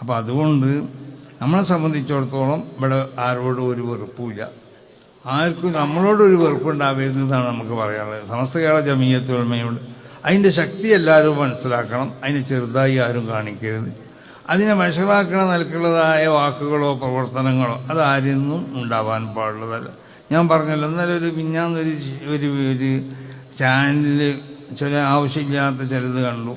അപ്പോൾ അതുകൊണ്ട് നമ്മളെ സംബന്ധിച്ചിടത്തോളം ഇവിടെ ആരോടും ഒരു വെറുപ്പില്ല, ആർക്കും നമ്മളോടൊരു വെറുപ്പുണ്ടാവരുതെന്നാണ് നമുക്ക് പറയാനുള്ളത്. സമസ്ത കേരള ജമീയത്തുൽ ഉലമയോട് അതിൻ്റെ ശക്തി എല്ലാവരും മനസ്സിലാക്കണം. അതിനെ ചെറുതായി ആരും കാണിക്കരുത്. അതിനെ മനസ്സിലാക്കണ നിലക്കുള്ളതായ വാക്കുകളോ പ്രവർത്തനങ്ങളോ അതാരൊന്നും ഉണ്ടാവാൻ പാടുള്ളതല്ല. ഞാൻ പറഞ്ഞല്ലോ, എന്നാലും മിഞ്ഞാന്നൊരു ഒരു ചാനലിൽ ചില ആവശ്യമില്ലാത്ത ചിലത് കണ്ടു.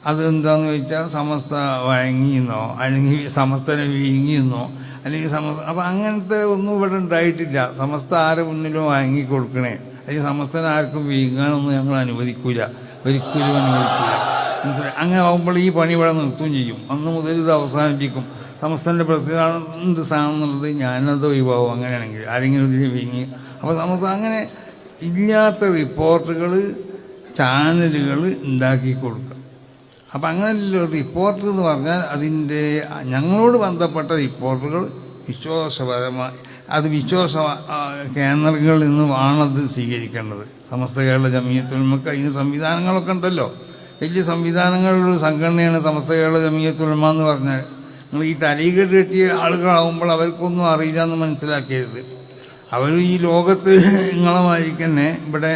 അതെന്താന്ന് ചോദിച്ചാൽ സമസ്ത വഴങ്ങിയെന്നോ അല്ലെങ്കിൽ സമസ്തനെ വീങ്ങിയെന്നോ അല്ലെങ്കിൽ സമസ്ത, അപ്പം അങ്ങനത്തെ ഒന്നും ഇവിടെ ഉണ്ടായിട്ടില്ല. സമസ്ത ആരെ മുന്നിലും വാങ്ങി കൊടുക്കണേ അല്ലെങ്കിൽ സമസ്തനെ ആർക്കും വീങ്ങാനൊന്നും ഞങ്ങൾ അനുവദിക്കില്ല, ഒരിക്കലും അനുവദിക്കില്ല. മനസ്സിലായി? അങ്ങനെ ആകുമ്പോൾ ഈ പണി ഇവിടെ നിർത്തുകയും ചെയ്യും. അന്ന് മുതൽ ഇത് അവസാനിപ്പിക്കും. സമസ്തൻ്റെ പ്രസിഡന്റ് സ്ഥാനം എന്നുള്ളത് ഞാനത് ഒഴിവാകും അങ്ങനെയാണെങ്കിൽ, ആരെങ്കിലും ഇതിൽ വീങ്ങി. അപ്പോൾ സമസ്ത അങ്ങനെ ഇല്ലാത്ത റിപ്പോർട്ടുകൾ ചാനലുകൾ ഉണ്ടാക്കി കൊടുക്കുക. അപ്പം അങ്ങനെയുള്ള റിപ്പോർട്ടർ എന്ന് പറഞ്ഞാൽ അതിൻ്റെ ഞങ്ങളോട് ബന്ധപ്പെട്ട റിപ്പോർട്ടുകൾ വിശ്വാസപരമായി അത് വിശ്വാസ കേന്ദ്രങ്ങളിൽ നിന്നുമാണത് സ്വീകരിക്കേണ്ടത്. സമസ്ത കേരള ജമീയത്തുൽ ഉലമക്ക് അതിന് സംവിധാനങ്ങളൊക്കെ ഉണ്ടല്ലോ, വലിയ സംവിധാനങ്ങളുള്ളൊരു സംഘടനയാണ് സമസ്ത കേരള ജമീയത്തുൽ ഉലമ എന്ന് പറഞ്ഞാൽ. നിങ്ങൾ ഈ തലീകെട്ട് കെട്ടിയ ആളുകളാവുമ്പോൾ അവർക്കൊന്നും അറിയില്ല എന്ന് മനസ്സിലാക്കരുത്. അവർ ഈ ലോകത്ത് നിങ്ങളെ മാതിരിക്ക് തന്നെ ഇവിടെ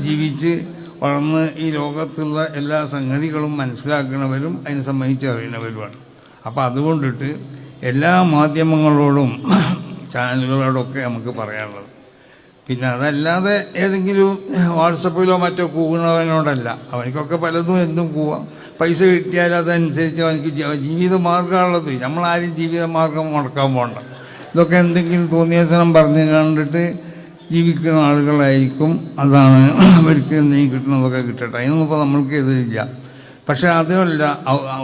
ജീവിച്ച് വളർന്ന് ഈ ലോകത്തുള്ള എല്ലാ സംഗതികളും മനസ്സിലാക്കുന്നവരും അതിനെ സംബന്ധിച്ച് അറിയുന്നവരുമാണ്. അപ്പം അതുകൊണ്ടിട്ട് എല്ലാ മാധ്യമങ്ങളോടും ചാനലുകളോടൊക്കെ നമുക്ക് പറയാനുള്ളത്. പിന്നെ അതല്ലാതെ ഏതെങ്കിലും വാട്സപ്പിലോ മറ്റോ കൂകുന്നവനോടല്ല. അവനക്കൊക്കെ പലതും എന്തും കൂവാം. പൈസ കിട്ടിയാൽ അതനുസരിച്ച് അവനക്ക് ജീവിതമാർഗ്ഗമുള്ളത്. നമ്മളാരും ജീവിതമാർഗ്ഗം മുടക്കാൻ പോകണ്ട. ഇതൊക്കെ എന്തെങ്കിലും തോന്നിയസനം പറഞ്ഞ് കണ്ടിട്ട് ജീവിക്കുന്ന ആളുകളായിരിക്കും. അതാണ് അവർക്ക് എന്തെങ്കിലും കിട്ടണതൊക്കെ കിട്ടട്ടെ, അതിനൊന്നും ഇപ്പോൾ നമ്മൾക്ക് എതിരില്ല. പക്ഷെ അതല്ല,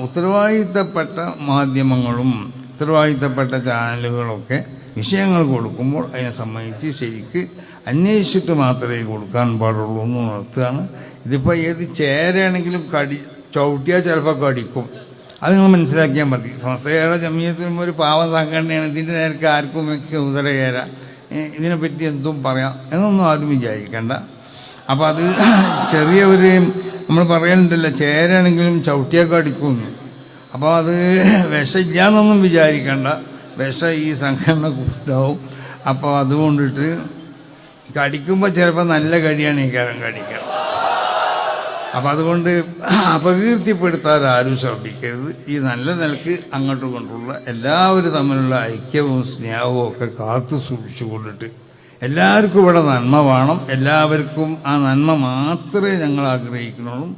ഉത്തരവാദിത്തപ്പെട്ട മാധ്യമങ്ങളും ഉത്തരവാദിത്തപ്പെട്ട ചാനലുകളൊക്കെ വിഷയങ്ങൾ കൊടുക്കുമ്പോൾ അതിനെ സംബന്ധിച്ച് ശരിക്ക് അന്വേഷിച്ചിട്ട് മാത്രമേ കൊടുക്കാൻ പാടുള്ളൂ എന്ന് ഉണർത്തുകയാണ്. ഇതിപ്പോൾ ഏത് ചേരയാണെങ്കിലും ചവിട്ടിയാൽ ചിലപ്പോൾ കടിക്കും. അത് നിങ്ങൾ മനസ്സിലാക്കിയാൽ മതി. സമസ്ത കേരള ജമീയത്തുൽ ഒരു പാവ സംഘടനയാണ്. ഇതിൻ്റെ നേരത്തെ ആർക്കും ഉദരകേര ഇതിനെപ്പറ്റി എന്തും പറയാം എന്നൊന്നും ആരും വിചാരിക്കേണ്ട. അപ്പോൾ അത് ചെറിയ ഒരു നമ്മൾ പറയാനുണ്ടല്ലോ, ചേരാണെങ്കിലും ചവിട്ടിയൊക്കെ അടിക്കുമെന്ന്. അപ്പോൾ അത് വിഷമില്ലാന്നൊന്നും വിചാരിക്കേണ്ട, വിഷം ഈ സംഘടന ഉണ്ടാവും. അപ്പോൾ അതുകൊണ്ടിട്ട് കടിക്കുമ്പോൾ ചിലപ്പോൾ നല്ല കടിയാണ് ഈ കാരം കടിക്കുക. അപ്പം അതുകൊണ്ട് അപകീർത്തിപ്പെടുത്താൻ ആരും ശ്രദ്ധിക്കരുത്. ഈ നല്ല നിലക്ക് അങ്ങോട്ടും കൊണ്ടുള്ള എല്ലാവരും തമ്മിലുള്ള ഐക്യവും സ്നേഹവും ഒക്കെ കാത്തു സൂക്ഷിച്ചു കൊണ്ടിട്ട് എല്ലാവർക്കും ഇവിടെ നന്മ വേണം. എല്ലാവർക്കും ആ നന്മ മാത്രമേ ഞങ്ങൾ ആഗ്രഹിക്കുന്നുള്ളൂ.